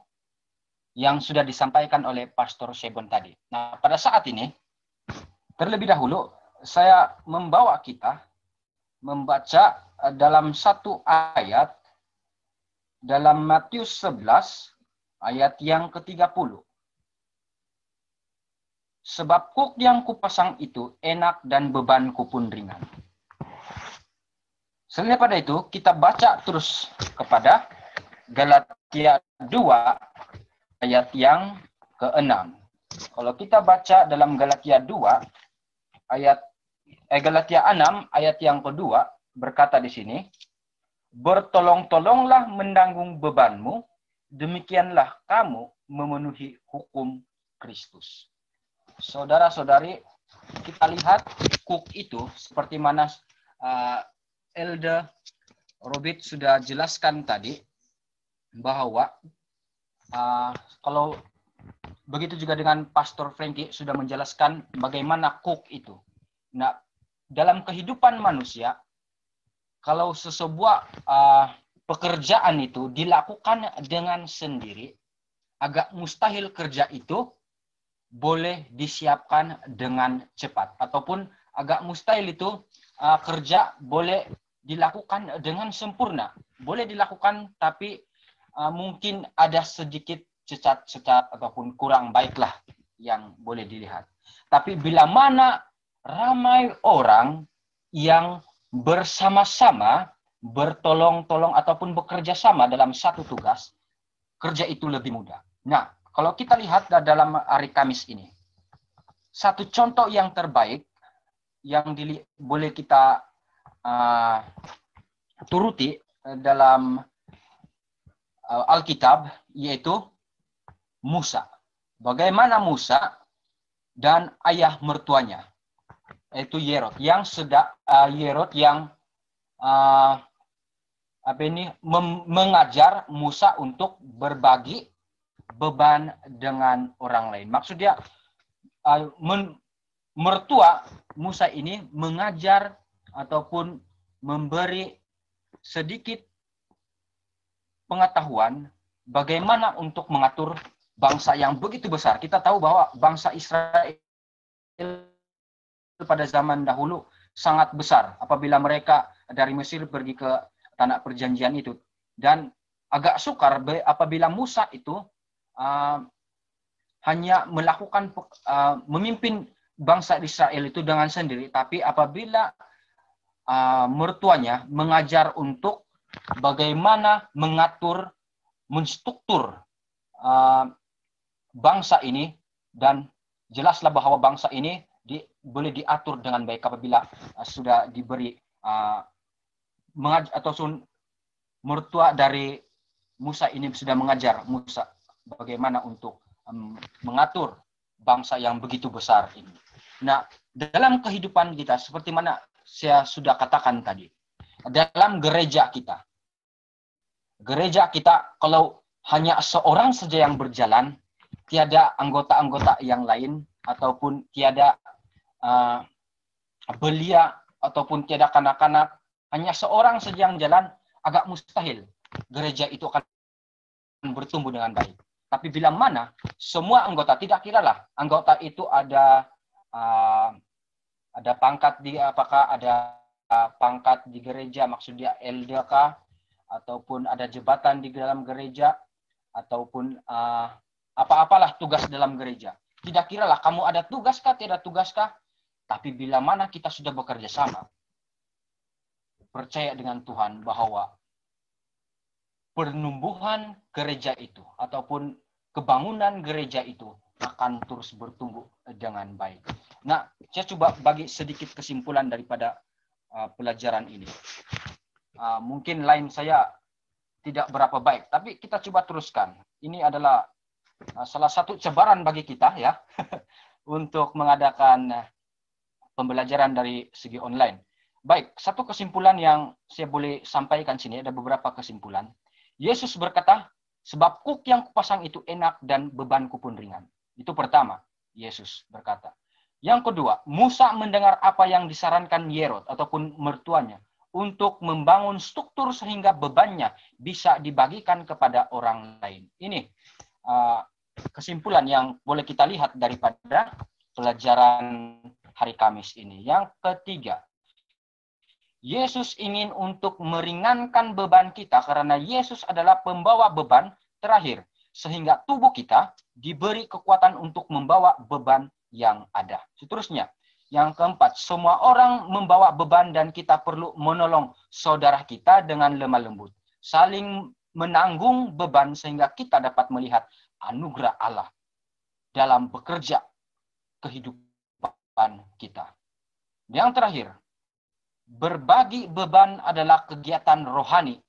yang sudah disampaikan oleh Pastor Saibon tadi. Nah, pada saat ini, terlebih dahulu, saya membawa kita membaca dalam satu ayat, dalam Matius 11, ayat yang ke-30. Sebab kuk yang kupasang itu enak dan bebanku pun ringan. Selain pada itu, kita baca terus kepada Galatia 2, ayat yang ke-6. Kalau kita baca dalam Galatia 2 Galatia 6 ayat yang kedua berkata di sini, bertolong-tolonglah menanggung bebanmu, demikianlah kamu memenuhi hukum Kristus. Saudara-saudari, kita lihat kuk itu seperti mana Elder Robert sudah jelaskan tadi, bahwa kalau begitu juga dengan Pastor Frankie sudah menjelaskan bagaimana kuk itu. Nah, dalam kehidupan manusia, kalau sesebuah pekerjaan itu dilakukan dengan sendiri, agak mustahil kerja itu boleh disiapkan dengan cepat, ataupun agak mustahil itu kerja boleh dilakukan dengan sempurna. Boleh dilakukan, tapi mungkin ada sedikit cacat-cacat ataupun kurang baiklah yang boleh dilihat. Tapi bila mana ramai orang yang bersama-sama, bertolong-tolong ataupun bekerja sama dalam satu tugas, kerja itu lebih mudah. Nah, kalau kita lihat dalam hari Kamis ini, satu contoh yang terbaik yang boleh kita turuti dalam Alkitab, yaitu Musa. Bagaimana Musa dan ayah mertuanya, yaitu Yerot, yang mengajar Musa untuk berbagi beban dengan orang lain. Maksudnya mertua Musa ini mengajar ataupun memberi sedikit pengetahuan bagaimana untuk mengatur bangsa yang begitu besar. Kita tahu bahwa bangsa Israel pada zaman dahulu sangat besar apabila mereka dari Mesir pergi ke tanah perjanjian itu. Dan agak sukar apabila Musa itu hanya melakukan memimpin bangsa Israel itu dengan sendiri, tapi apabila mertuanya mengajar untuk bagaimana mengatur, menstruktur bangsa ini, dan jelaslah bahwa bangsa ini boleh diatur dengan baik apabila sudah diberi atau mertua dari Musa ini sudah mengajar Musa bagaimana untuk mengatur bangsa yang begitu besar ini. Nah, dalam kehidupan kita, seperti mana saya sudah katakan tadi, dalam gereja kita kalau hanya seorang saja yang berjalan, tiada anggota-anggota yang lain, ataupun tiada belia, ataupun tiada kanak-kanak, hanya seorang saja yang jalan, agak mustahil gereja itu akan bertumbuh dengan baik. Tapi bila mana semua anggota, tidak kiralah anggota itu ada pangkat apakah ada pangkat di gereja, maksudnya LDK, ataupun ada jabatan di dalam gereja, ataupun apa-apalah tugas dalam gereja. Tidak kiralah kamu ada tugaskah, tidak tugaskah, tapi bila mana kita sudah bekerja sama, percaya dengan Tuhan bahwa penumbuhan gereja itu ataupun kebangunan gereja itu akan terus bertumbuh dengan baik. Nah, saya coba bagi sedikit kesimpulan daripada pelajaran ini. Mungkin lain saya tidak berapa baik, tapi kita coba teruskan. Ini adalah salah satu cabaran bagi kita ya untuk mengadakan pembelajaran dari segi online. Baik, satu kesimpulan yang saya boleh sampaikan sini, ada beberapa kesimpulan. Yesus berkata, sebab kuk yang kupasang itu enak dan bebanku pun ringan. Itu pertama, Yesus berkata. Yang kedua, Musa mendengar apa yang disarankan Yerot ataupun mertuanya untuk membangun struktur sehingga bebannya bisa dibagikan kepada orang lain. Ini kesimpulan yang boleh kita lihat daripada pelajaran hari Kamis ini. Yang ketiga, Yesus ingin untuk meringankan beban kita karena Yesus adalah pembawa beban terakhir. Sehingga tubuh kita diberi kekuatan untuk membawa beban yang ada. Seterusnya, yang keempat, semua orang membawa beban dan kita perlu menolong saudara kita dengan lemah lembut. Saling menanggung beban sehingga kita dapat melihat anugerah Allah dalam bekerja kehidupan kita. Yang terakhir, berbagi beban adalah kegiatan rohani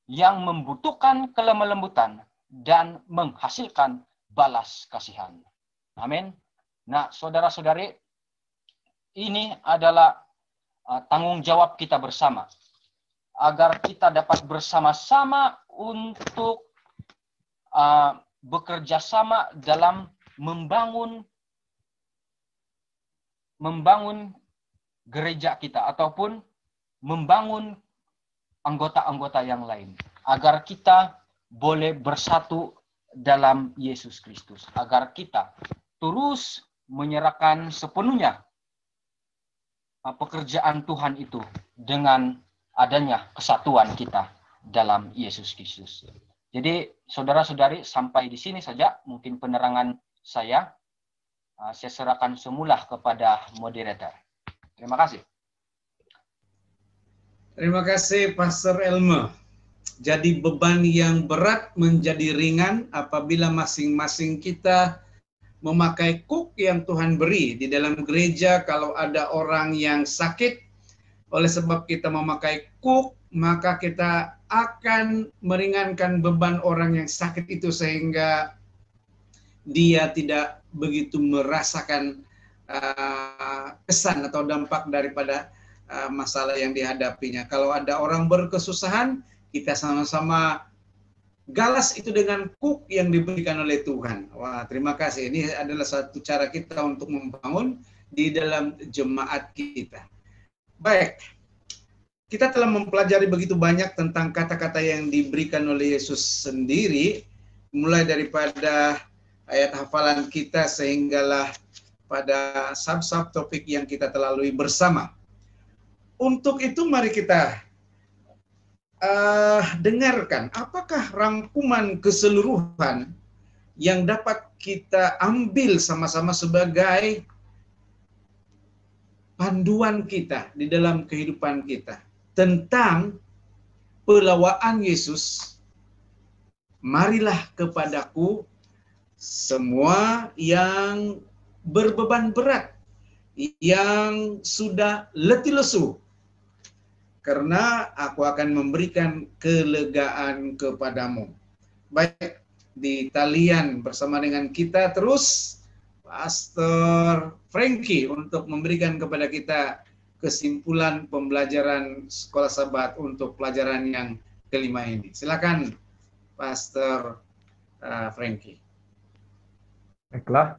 yang membutuhkan kelemah lembutan dan menghasilkan balas kasihan. Amin. Nah, saudara-saudari, ini adalah tanggung jawab kita bersama agar kita dapat bersama-sama untuk bekerja sama dalam membangun gereja kita ataupun membangun anggota-anggota yang lain agar kita boleh bersatu dalam Yesus Kristus, agar kita terus menyerahkan sepenuhnya pekerjaan Tuhan itu dengan adanya kesatuan kita dalam Yesus Kristus. Jadi saudara-saudari, sampai di sini saja mungkin penerangan saya. Saya serahkan semula kepada moderator. Terima kasih. Terima kasih Pastor Elmo. Jadi beban yang berat menjadi ringan apabila masing-masing kita memakai kuk yang Tuhan beri di dalam gereja. Kalau ada orang yang sakit, oleh sebab kita memakai kuk, maka kita akan meringankan beban orang yang sakit itu sehingga dia tidak begitu merasakan kesan atau dampak daripada masalah yang dihadapinya. Kalau ada orang berkesusahan, kita sama-sama galas itu dengan kuk yang diberikan oleh Tuhan. Wah, terima kasih. Ini adalah satu cara kita untuk membangun di dalam jemaat kita. Baik, kita telah mempelajari begitu banyak tentang kata-kata yang diberikan oleh Yesus sendiri, mulai daripada ayat hafalan kita sehinggalah pada sub-sub topik yang kita telah lalui bersama. Untuk itu mari kita dengarkan apakah rangkuman keseluruhan yang dapat kita ambil sama-sama sebagai panduan kita di dalam kehidupan kita tentang pelawaan Yesus. Marilah kepadaku semua yang berbeban berat, yang sudah letih lesu, karena aku akan memberikan kelegaan kepadamu. Baik, di talian bersama dengan kita terus Pastor Frankie untuk memberikan kepada kita kesimpulan pembelajaran Sekolah Sabat untuk pelajaran yang kelima ini. Silakan Pastor Frankie. Baiklah,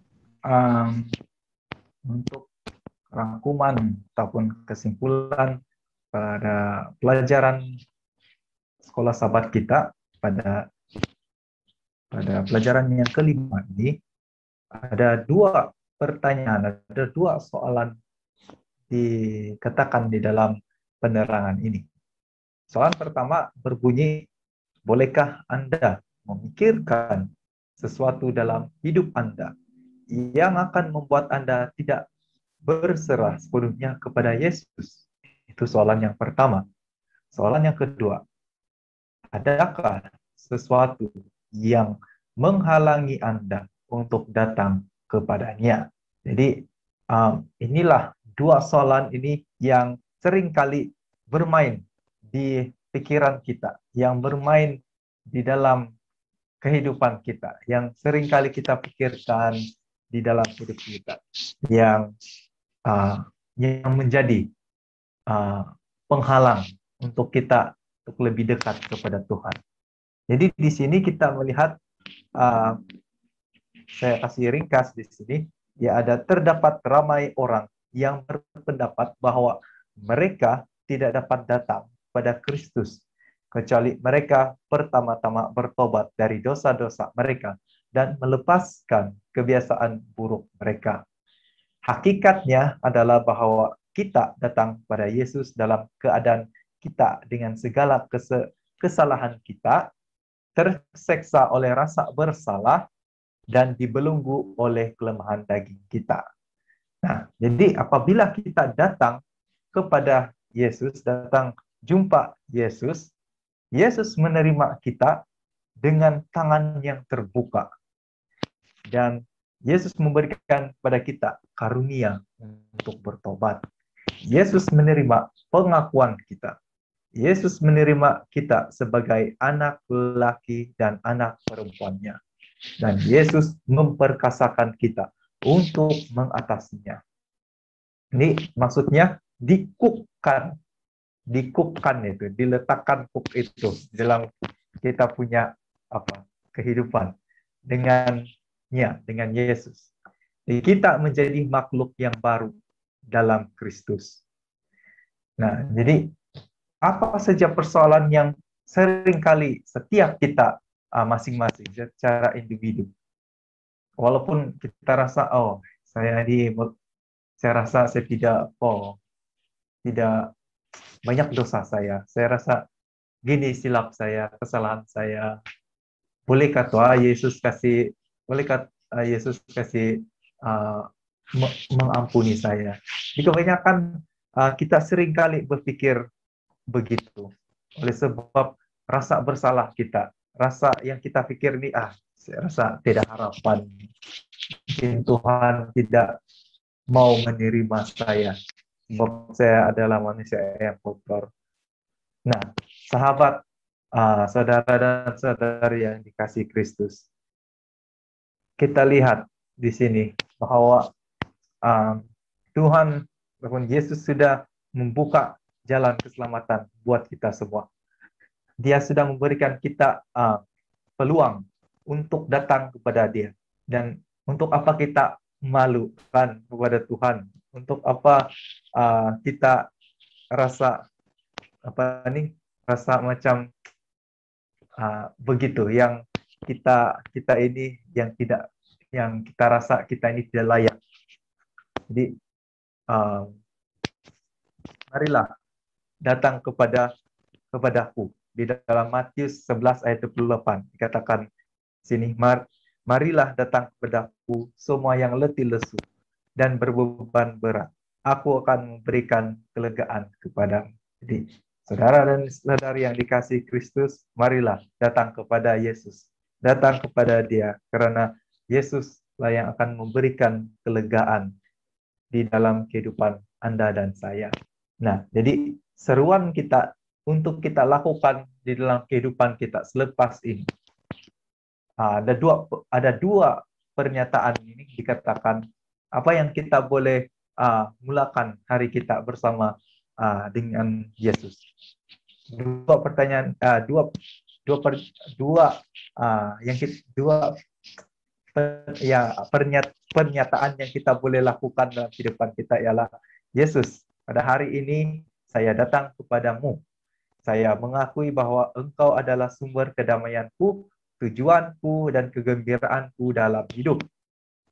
untuk rangkuman ataupun kesimpulan pada pelajaran Sekolah Sabat kita pada pelajaran yang kelima ini, ada dua pertanyaan, ada dua soalan dikatakan di dalam penerangan ini. Soalan pertama berbunyi, bolehkah Anda memikirkan sesuatu dalam hidup Anda yang akan membuat Anda tidak berserah sepenuhnya kepada Yesus? Itu soalan yang pertama. Soalan yang kedua, adakah sesuatu yang menghalangi Anda untuk datang kepadanya? Jadi inilah dua soalan ini yang seringkali bermain di pikiran kita, yang bermain di dalam kehidupan kita, yang seringkali kita pikirkan di dalam hidup kita, yang menjadi penghalang untuk kita untuk lebih dekat kepada Tuhan. Jadi di sini kita melihat, saya kasih ringkas di sini, ya ada terdapat ramai orang yang berpendapat bahwa mereka tidak dapat datang pada Kristus kecuali mereka pertama-tama bertobat dari dosa-dosa mereka dan melepaskan kebiasaan buruk mereka. Hakikatnya adalah bahwa kita datang pada Yesus dalam keadaan kita dengan segala kesalahan kita, terseksa oleh rasa bersalah, dan dibelenggu oleh kelemahan daging kita. Nah, jadi apabila kita datang kepada Yesus, datang jumpa Yesus, Yesus menerima kita dengan tangan yang terbuka. Dan Yesus memberikan kepada kita karunia untuk bertobat. Yesus menerima pengakuan kita. Yesus menerima kita sebagai anak lelaki dan anak perempuannya. Dan Yesus memperkasakan kita untuk mengatasinya. Ini maksudnya dikukkan. Dikukkan itu, diletakkan kuk itu dalam kita punya kehidupan dengan Yesus. Jadi kita menjadi makhluk yang baru dalam Kristus. Nah, jadi apa saja persoalan yang seringkali setiap kita masing-masing secara individu. Walaupun kita rasa, saya rasa saya tidak banyak dosa saya. Saya rasa gini silap saya, kesalahan saya. Bolehkah Yesus kasih mengampuni saya? Di kebanyakan kita seringkali berpikir begitu. Oleh sebab rasa bersalah kita, rasa yang kita pikir ini, saya rasa tidak harapan. Mungkin Tuhan tidak mau menerima saya, sebab saya adalah manusia yang kotor. Nah, sahabat, saudara dan saudari yang dikasihi Kristus, kita lihat di sini bahwa Tuhan ataupun Yesus sudah membuka jalan keselamatan buat kita semua. Dia sudah memberikan kita peluang untuk datang kepada Dia. Dan untuk apa kita malukan kepada Tuhan? Untuk apa kita rasa rasa macam begitu, yang kita ini yang kita rasa kita ini tidak layak. Jadi marilah datang kepadaku. Di dalam Matius 11 ayat 28 dikatakan sini, marilah datang kepadaku semua yang letih lesu dan berbeban berat, aku akan memberikan kelegaan kepadamu. Jadi saudara dan saudari yang dikasihi Kristus, marilah datang kepada Yesus, datang kepada Dia, karena Yesuslah yang akan memberikan kelegaan di dalam kehidupan Anda dan saya. Nah, jadi seruan kita untuk kita lakukan di dalam kehidupan kita selepas ini. Ada dua pernyataan ini dikatakan apa yang kita boleh mulakan hari kita bersama dengan Yesus. Pernyataan yang kita boleh lakukan dalam kehidupan kita ialah, Yesus, pada hari ini saya datang kepadamu. Saya mengakui bahwa Engkau adalah sumber kedamaianku, tujuanku, dan kegembiraanku dalam hidup.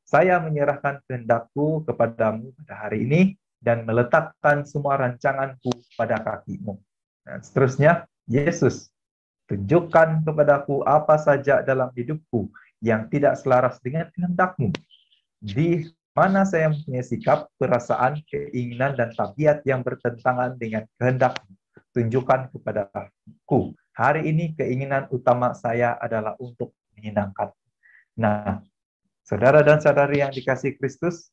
Saya menyerahkan kehendakku kepadamu pada hari ini dan meletakkan semua rancanganku pada kaki-Mu. Dan seterusnya, Yesus, tunjukkan kepadaku apa saja dalam hidupku yang tidak selaras dengan kehendak-Mu. Di mana saya mempunyai sikap, perasaan, keinginan, dan tabiat yang bertentangan dengan kehendak-Mu. Tunjukkan kepadaku. Hari ini keinginan utama saya adalah untuk menyenangkan. Nah, saudara dan saudari yang dikasihi Kristus,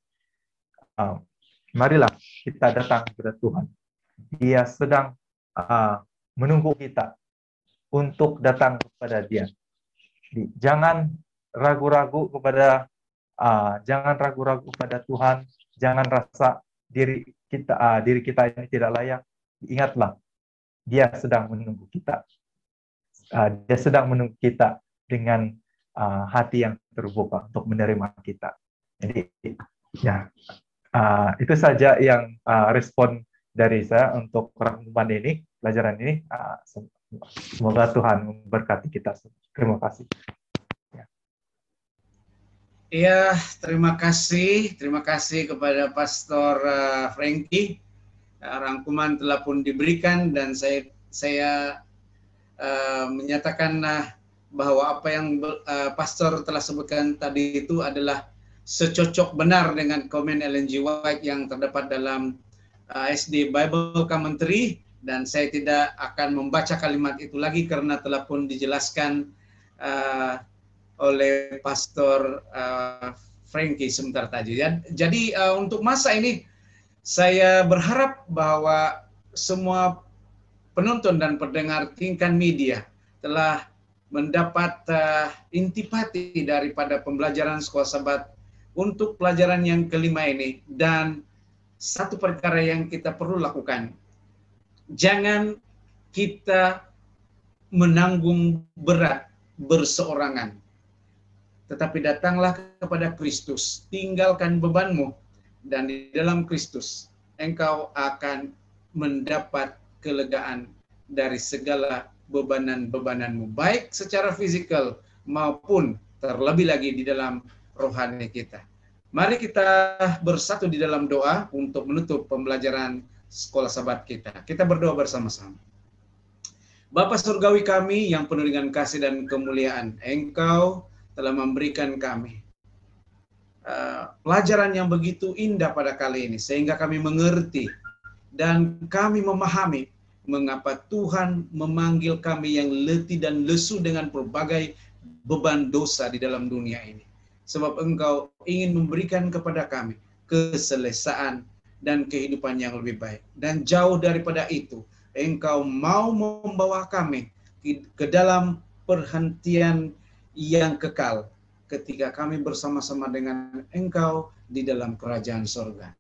marilah kita datang kepada Tuhan. Dia sedang menunggu kita untuk datang kepada Dia. Jangan ragu-ragu kepada Tuhan. Jangan rasa diri kita ini tidak layak. Ingatlah, Dia sedang menunggu kita. Dia sedang menunggu kita dengan hati yang terbuka untuk menerima kita. Jadi, ya, itu saja yang respon dari saya untuk rangkuman ini, pelajaran ini. Semoga Tuhan memberkati kita. Terima kasih. Iya, terima kasih kepada Pastor Frankie. Rangkuman telah pun diberikan dan saya menyatakan bahwa apa yang Pastor telah sebutkan tadi itu adalah secocok benar dengan komen Ellen G. White yang terdapat dalam SD Bible Commentary, dan saya tidak akan membaca kalimat itu lagi karena telah pun dijelaskan oleh Pastor Frankie sebentar tadi. Jadi untuk masa ini saya berharap bahwa semua penonton dan pendengar Tingkan Media telah mendapat intipati daripada pembelajaran Sekolah Sabat untuk pelajaran yang kelima ini. Dan satu perkara yang kita perlu lakukan, jangan kita menanggung berat berseorangan, tetapi datanglah kepada Kristus, tinggalkan bebanmu, dan di dalam Kristus engkau akan mendapat kelegaan dari segala bebanan-bebananmu, baik secara fisikal maupun terlebih lagi di dalam rohani kita. Mari kita bersatu di dalam doa untuk menutup pembelajaran Sekolah Sabat kita. Kita berdoa bersama-sama. Bapa surgawi kami yang penuh dengan kasih dan kemuliaan, Engkau telah memberikan kami pelajaran yang begitu indah pada kali ini, sehingga kami mengerti dan kami memahami mengapa Tuhan memanggil kami yang letih dan lesu dengan berbagai beban dosa di dalam dunia ini. Sebab Engkau ingin memberikan kepada kami keselesaan dan kehidupan yang lebih baik. Dan jauh daripada itu, Engkau mau membawa kami ke dalam perhentian yang kekal ketika kami bersama-sama dengan Engkau di dalam kerajaan sorga.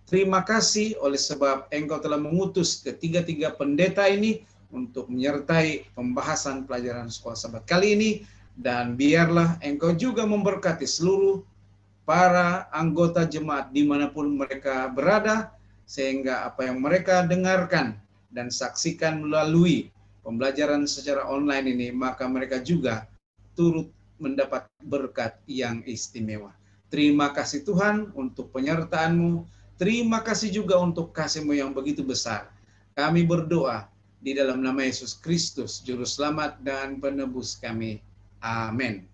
Terima kasih oleh sebab Engkau telah mengutus ketiga-tiga pendeta ini untuk menyertai pembahasan pelajaran Sekolah Sabat kali ini, dan biarlah Engkau juga memberkati seluruh para anggota jemaat dimanapun mereka berada, sehingga apa yang mereka dengarkan dan saksikan melalui pembelajaran secara online ini, maka mereka juga turut mendapat berkat yang istimewa. Terima kasih Tuhan untuk penyertaan-Mu. Terima kasih juga untuk kasih-Mu yang begitu besar. Kami berdoa di dalam nama Yesus Kristus, Juru Selamat dan Penebus kami. Amin.